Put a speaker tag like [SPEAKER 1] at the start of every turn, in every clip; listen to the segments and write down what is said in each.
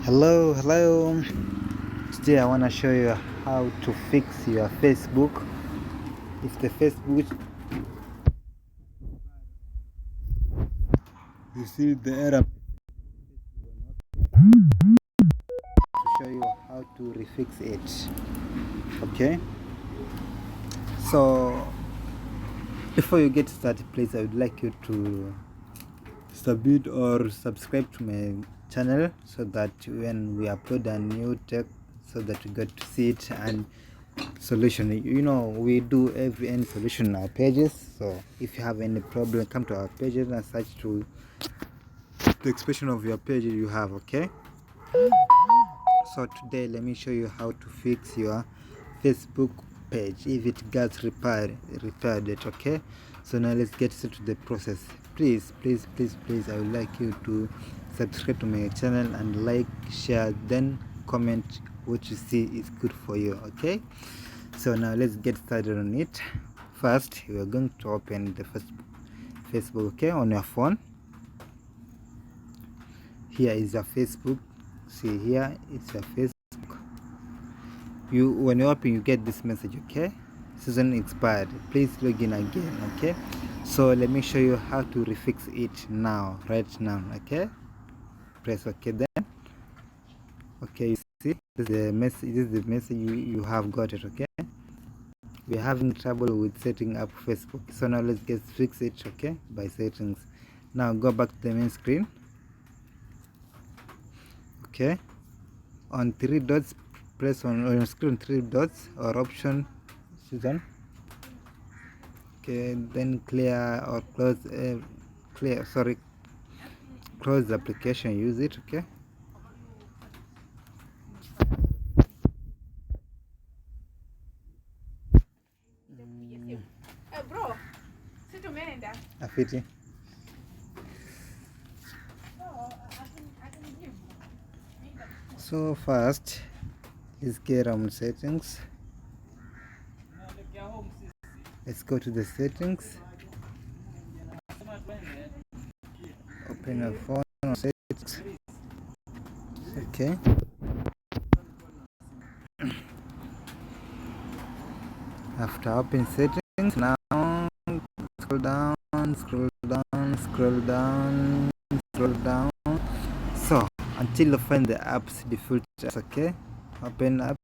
[SPEAKER 1] Hello. Today I want to show you how to fix your Facebook. If the Facebook, you see the error, to show you how to refix it. Okay. So before you get started, please, I would like you to submit or subscribe to my channel so that when we upload a new tech, so that you get to see it and solution. We do every end solution in our pages, so if you have any problem, come to our pages and search to the expression of your page you have. Okay, so today let me show you how to fix your Facebook page if it gets repaired it. Okay, so now let's get into the process. Please, I would like you to subscribe to my channel and like, share, then comment what you see is good for you. Okay, so now let's get started on it. First, we are going to open the Facebook. Okay, on your phone. Here is your Facebook. See, here it's your Facebook. When you open, you get this message. Okay, season expired, please log in again. Okay, so let me show you how to refix it now, right now. Okay, press OK. Then okay, you see this is the message you have got it. Okay, we're having trouble with setting up Facebook, so now let's fix it. Okay, by settings. Now go back to the main screen. Okay, on three dots, press on your screen three dots or option season. Okay, then clear or close close the application, use it. Okay, afiti. So first, let's get on settings. Let's go to the settings, open a phone or settings. Okay, after open settings, now scroll down, so until you find the apps default. Okay, open apps.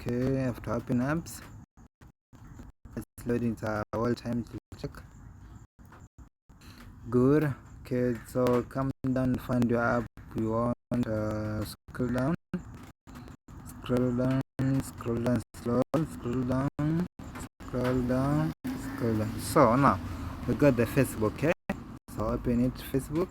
[SPEAKER 1] Okay, after open apps, it's loading the whole time to check. Good. Okay, so come down, find your app you want. Scroll down, scroll down, so now we got the Facebook. Okay, so open it, Facebook.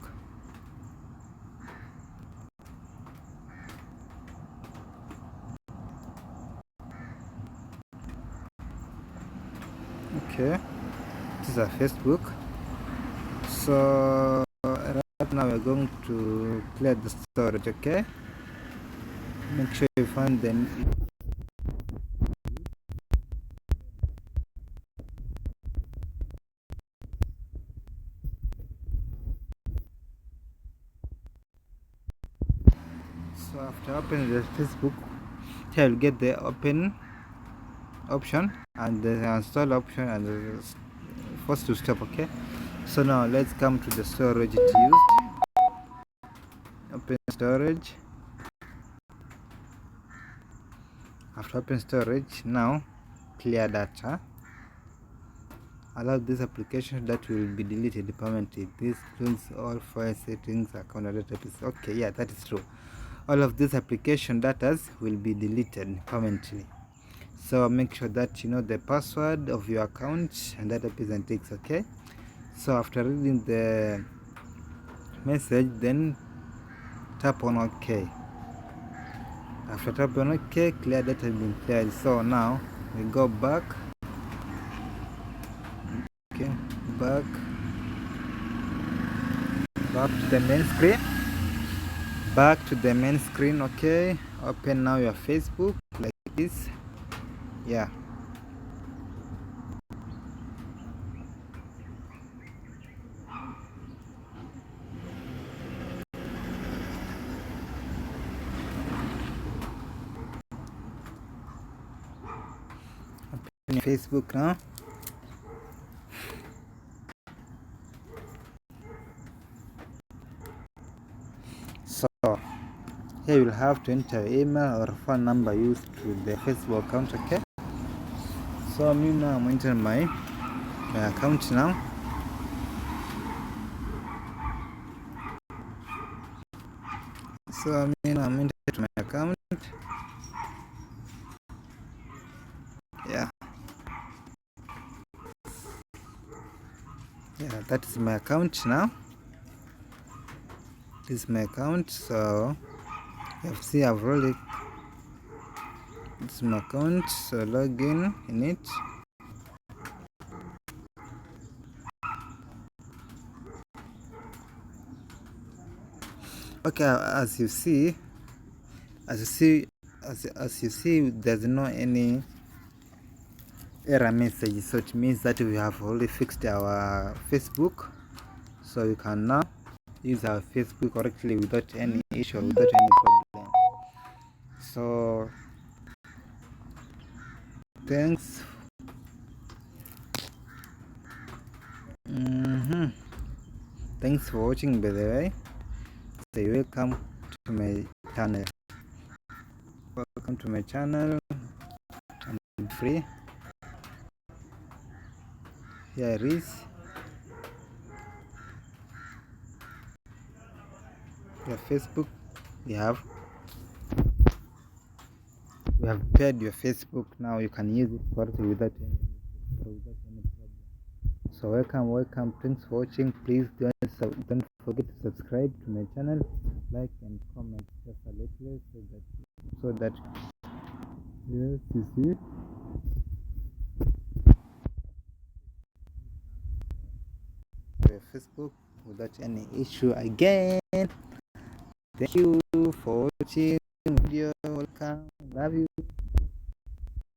[SPEAKER 1] Okay, this is a Facebook. So right now we're going to clear the storage. Okay, make sure you find them. So after opening the Facebook, here you'll get the open option and the install option and the first to stop. Okay, so now let's come to the storage it used. Open storage. After open storage, now clear data. Allow this application that will be deleted permanently. This includes all file settings, account, and database. Okay, yeah, that is true. All of this application data will be deleted permanently. So make sure that you know the password of your account and database and things. Okay, so after reading the message, then tap on OK. After tapping on OK, clear data has been cleared. So now we go back. Okay, back to the main screen. Back to the main screen. Okay, open now your Facebook like this. Yeah, Facebook now. So here you'll have to enter email or phone number used with the Facebook account. Okay, so me now I'm entering my account now. So me now I'm into my account. Yeah, that is my account now. This is my account. So you have see I've already, this is my account. So log in it. Okay, as you see, there's no any error message, so it means that we have already fixed our Facebook, so you can now use our Facebook correctly without any issue, without any problem. So thanks. Thanks for watching, by the way. Say welcome to my channel. Welcome to my channel. I'm free. Here it is. Your Facebook. We have paired your Facebook. Now you can use it correctly without any problem. So welcome. Thanks for watching. Please don't forget to subscribe to my channel, like and comment just a little so that yes, you see. Facebook without any issue again. Thank you for watching video. Welcome. Love you.